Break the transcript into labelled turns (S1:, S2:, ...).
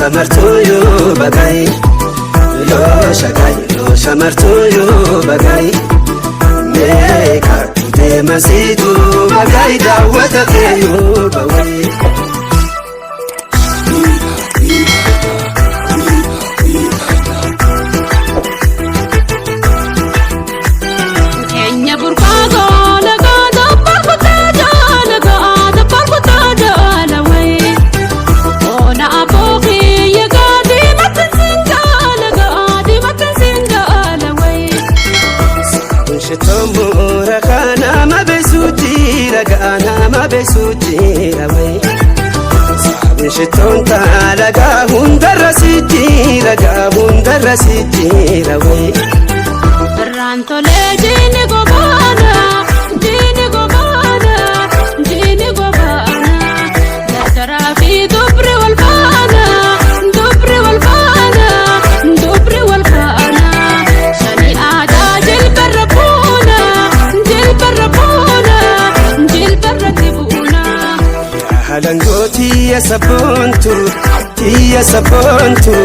S1: shamartoyo bagay yo shagay yo shamartoyo bagay meka te masitu bagay dawata keyo bagay Shitomura kana mabesuti ragana mabesuti rawai Shitonta laga hundarasiti rawai
S2: Ranto le jini gobana Latara fi dubri walbana Shani ada jil barrabuna
S1: Halangoti ya sabontu